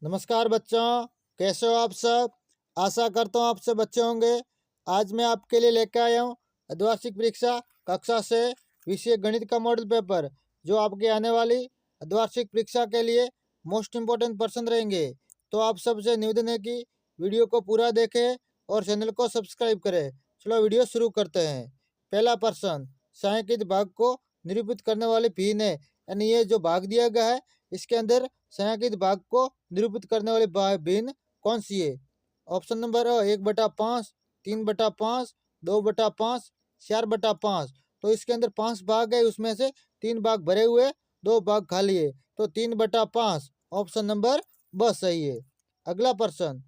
नमस्कार बच्चों, कैसे हो आप सब। आशा करता हूँ आप सब अच्छे होंगे। आज मैं आपके लिए लेकर आया हूँ अर्धवार्षिक परीक्षा कक्षा से विषय गणित का मॉडल पेपर, जो आपके आने वाली अर्धवार्षिक परीक्षा के लिए मोस्ट इम्पोर्टेंट प्रश्न रहेंगे। तो आप सबसे निवेदन है कि वीडियो को पूरा देखें और चैनल को सब्सक्राइब करें। चलो वीडियो शुरू करते हैं। पहला प्रश्न, सांख्यिक भाग को निरूपित करने वाली भिन्न है, यानी ये जो भाग दिया गया है इसके अंदर सांख्यिक भाग को निरूपित करने वाली भिन्न कौन सी है। Option number 1/5, 3/5, 2/5, 4/5। तो इसके अंदर 5 भाग है, उसमें से 3 भाग भरे हुए, 2 भाग खाली है, तो 3/5 ऑप्शन नंबर ब सही है। अगला प्रश्न,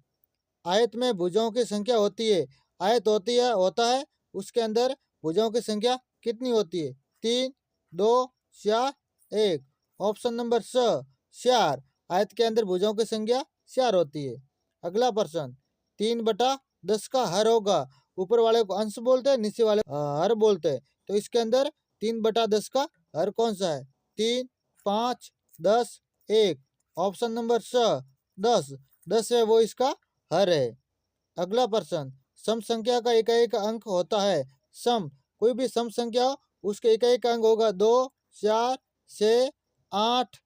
आयत में भुजाओं की संख्या होती है। आयत होता है, उसके अंदर भुजाओं की संख्या कितनी होती है। 3, 2 या 1। ऑप्शन नंबर स 4। आयत के अंदर भुजाओं की संख्या 4 होती है। अगला प्रश्न, 3/10 का हर होगा। ऊपर वाले को अंश बोलते हैं, नीचे वाले हर बोलते हैं। तो इसके अंदर 3/10 का हर कौन सा है। 3, 5, 10, 1। ऑप्शन नंबर स 10। 10 है वो इसका हर है। अगला प्रश्न, सम संख्या का इकाई अंक होता है। सम, कोई भी सम संख्या हो, उसके इकाई का अंक होगा 2, 4, 6, 8,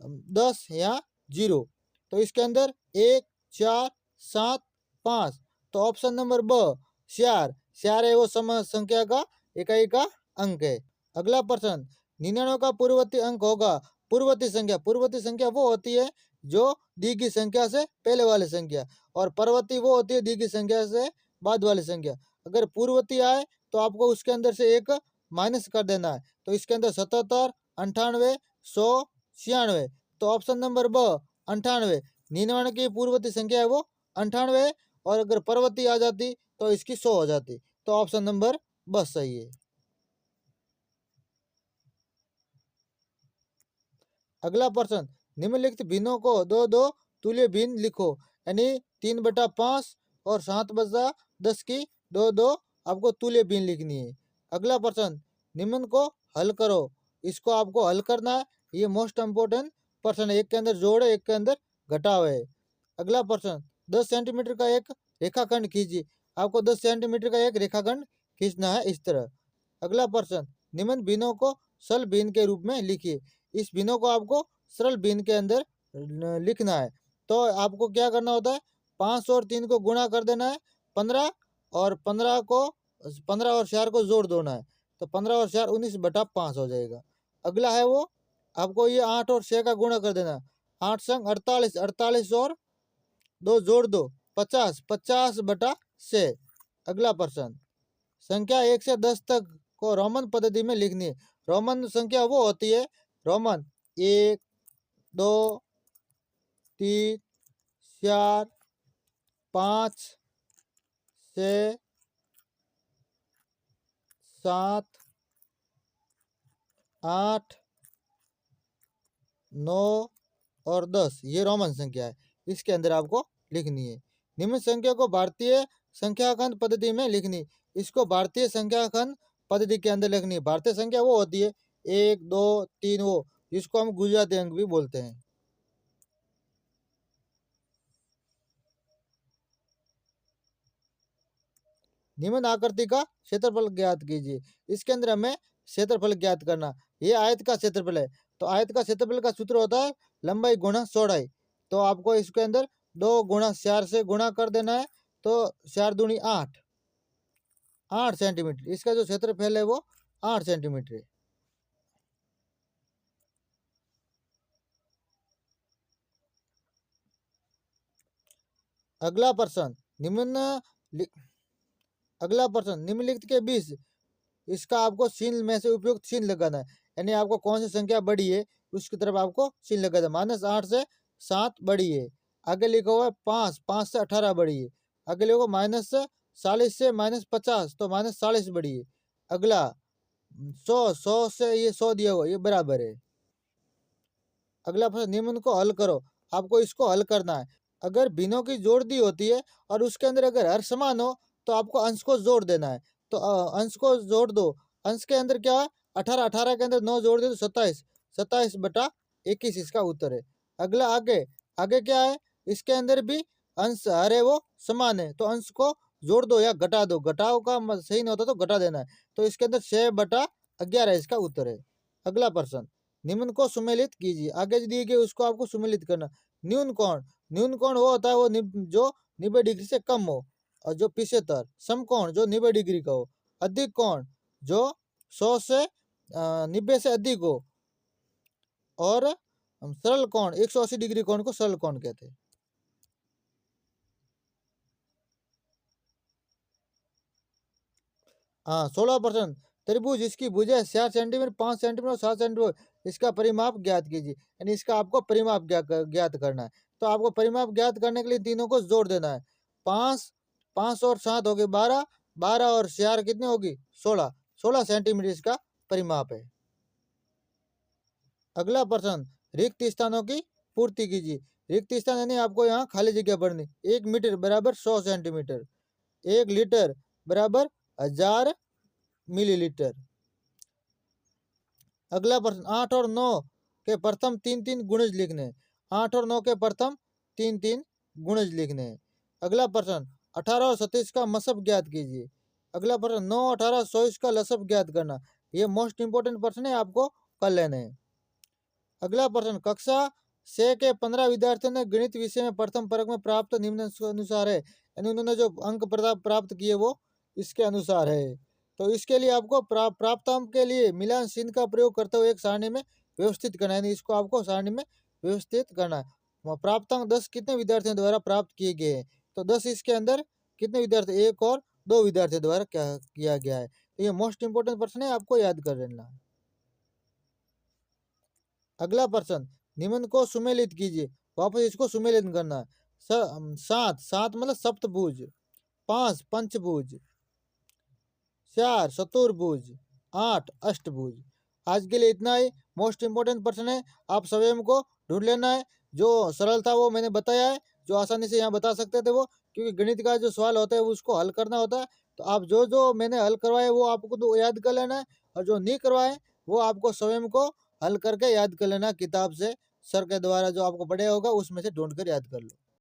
10 या 0। तो इसके अंदर 1, 4, 7, 5। तो ऑप्शन नंबर ब 4। 4 है वो सम संख्या का इकाई का अंक है। अगला प्रश्न, 99 का पूर्ववर्ती अंक होगा। पूर्ववर्ती संख्या वो होती है जो दी की संख्या से पहले वाली संख्या, और परवर्ती वो होती है दी की संख्या से बाद वाली संख्या। अगर पूर्ववर्ती आए तो आपको उसके अंदर से एक माइनस कर देना है। तो इसके अंदर 77, 98, 100, 96। तो ऑप्शन नंबर ब 98। 99 की पूर्ववर्ती संख्या है वो 98, और अगर परवर्ती आ जाती तो इसकी 100 हो जाती। तो ऑप्शन नंबर ब सही है। अगला प्रश्न, निम्नलिखित भिन्नों को दो दो तुल्य भिन्न लिखो। यानी 3/5 और 7/10 की दो दो आपको तुल्य भिन्न लिखनी है। अगला प्रश्न, निम्न को हल करो। इसको आपको हल करना है, ये मोस्ट इम्पोर्टेंट प्रश्न है। एक के अंदर जोड़ है, एक के अंदर घटाव है। अगला प्रश्न, 10 सेंटीमीटर का एक रेखाखंड खींचिए। आपको 10 सेंटीमीटर का एक रेखाखंड खींचना है इस तरह। अगला प्रश्न, निम्न भिन्नों को सरल भिन्न के रूप में लिखिए। इस भिन्नों को आपको सरल भिन्न के अंदर लिखना है। तो आपको क्या करना होता है, 5 और 3 को गुणा कर देना है 15, और 15 और 4 को जोड़ देना है। तो 15 और 4 19/5 हो जाएगा। अगला है वो, आपको ये 8 और 6 का गुणा कर देना। 8 संग 48, 48 और 2 जोड़ दो 50, 50/6। अगला प्रश्न, संख्या 1 से 10 तक को रोमन पद्धति में लिखनी है। रोमन संख्या वो होती है, रोमन 1, 2, 3, 4, 5, 6, 7, 8, 9 और 10। ये रोमन संख्या है, इसके अंदर आपको लिखनी है। निम्न संख्या को भारतीय संख्याखंड पद्धति में लिखनी। इसको भारतीय संख्याखंड पद्धति के अंदर लिखनी है। भारतीय संख्या वो होती है 1, 2, 3 वो, जिसको हम गुजराती अंक भी बोलते हैं। निम्न आकृति का क्षेत्रफल ज्ञात कीजिए। इसके अंदर हमें क्षेत्रफल ज्ञात करना। ये आयत का क्षेत्रफल है, तो आयत का क्षेत्रफल का सूत्र होता है लंबाई गुणा चौड़ाई। तो आपको इसके अंदर 2 गुणा 4 से गुणा कर देना है। तो 4 दूनी 8, 8 सेंटीमीटर। इसका जो क्षेत्रफल है वो 8 सेंटीमीटर है। अगला प्रश्न, अगला प्रश्न, निम्नलिखित के बीच इसका आपको चिन्ह में से उपयुक्त चिन्ह लगाना है। यानी आपको कौन सी संख्या बड़ी है उसकी तरफ आपको चिन्ह लगाना है। -8 से 7 बड़ी है। आगे लिखा हुआ है 5, 5 से 18 बड़ी है। आगे लिखो -40 से -50, तो -40 बड़ी है। अगला 100 से ये 100 दिया हुआ, ये बराबर है। अगला प्रश्न, निम्न को हल करो। आपको इसको हल करना है। अगर भिन्नों की जोड़ दी होती है और उसके अंदर अगर हर समान हो तो आपको अंश को जोड़ देना है। तो अंश को जोड़ दो। अंश के अंदर क्या है, 18, 18 के अंदर 9 जोड़ दे तो 27, 27/21 इसका उत्तर है। अगला आगे, आगे क्या है, इसके अंदर भी अंश अरे वो समान है, तो अंश को जोड़ दो या घटा दो, घटाओ का सही नहीं होता तो घटा देना है। तो इसके अंदर 6/11 इसका उत्तर है। अगला प्रश्न, निम्न को सुमेलित कीजिए। आगे जो दिए गए उसको आपको सुमेलित करना। न्यून कोण, न्यून कोण वो होता है वो जो 90 डिग्री से कम हो, और जो 75। समकोण जो 90 डिग्री का हो। अधिक कोण जो 100 से 90 से अधिक हो। और सरल कोण 180 डिग्री कोण को सरल कोण कहते हैं। हाँ, 16%। त्रिभुज इसकी भुजा 4 सेंटीमीटर, 5 सेंटीमीटर और 7 सेंटीमीटर, इसका परिमाप ज्ञात कीजिए। यानी इसका आपको परिमाप ज्ञात करना है। तो आपको परिमाप ज्ञात करने के लिए तीनों को जोड़ देना है। 5 5 और 7 हो गए 12, 12 और 4 कितनी होगी 16, 16 सेंटीमीटर इसका परिमाप है। अगला प्रश्न, रिक्त स्थानों की पूर्ति कीजिए। रिक्त स्थान यानी आपको यहाँ खाली जगह भरनी। 1 मीटर बराबर 100 सेंटीमीटर, 1 लीटर बराबर 1000 मिलीलीटर। अगला प्रश्न, 8 और 9 के प्रथम 3 गुणज लिखने। 8 और 9 के प्रथम 3 गुणज लिखने। अगला प्रश्न, 18 और 27 का मसब ज्ञात कीजिए। अगला प्रश्न, 9, 18, 24 का लसब ज्ञात करना। ये मोस्ट इंपोर्टेंट प्रश्न है, आपको कर लेने हैं। अगला प्रश्न, कक्षा 6 के 15 विद्यार्थियों ने गणित विषय में प्रथम वर्ग में प्राप्त निम्न अनुसार है। यानी उन्होंने जो अंक प्राप्त किए वो इसके अनुसार है। तो इसके लिए आपको प्राप्त अंक के लिए मिलान चिन्ह का प्रयोग करते हुए एक सारणी में व्यवस्थित करना है। इसको आपको सारणी में व्यवस्थित करना है। प्राप्त अंक 10 कितने विद्यार्थियों द्वारा प्राप्त किए गए हैं, तो 10 इसके अंदर कितने विद्यार्थी, 1 और 2 विद्यार्थियों द्वारा क्या किया गया है। तो ये मोस्ट इंपोर्टेंट प्रश्न है, आपको याद कर लेना है। अगला प्रश्न, निम्न को सुमेलित कीजिए। वापस इसको सुमेलित करना है। 7 मतलब सप्तभुज, 5 पंचभुज, 4 चतुर्भुज, 8 अष्टभुज। आज के लिए इतना ही। मोस्ट इंपोर्टेंट प्रश्न है, आप स्वयं को ढूंढ लेना है। जो सरल था वो मैंने बताया है, जो आसानी से यहाँ बता सकते थे वो, क्योंकि गणित का जो सवाल होता है वो उसको हल करना होता है। तो आप जो जो मैंने हल करवाए वो आपको तो याद कर लेना है, और जो नहीं करवाए वो आपको स्वयं को हल करके याद कर लेना किताब से, सर के द्वारा जो आपको पढ़े होगा उसमें से ढूंढ कर याद कर लो।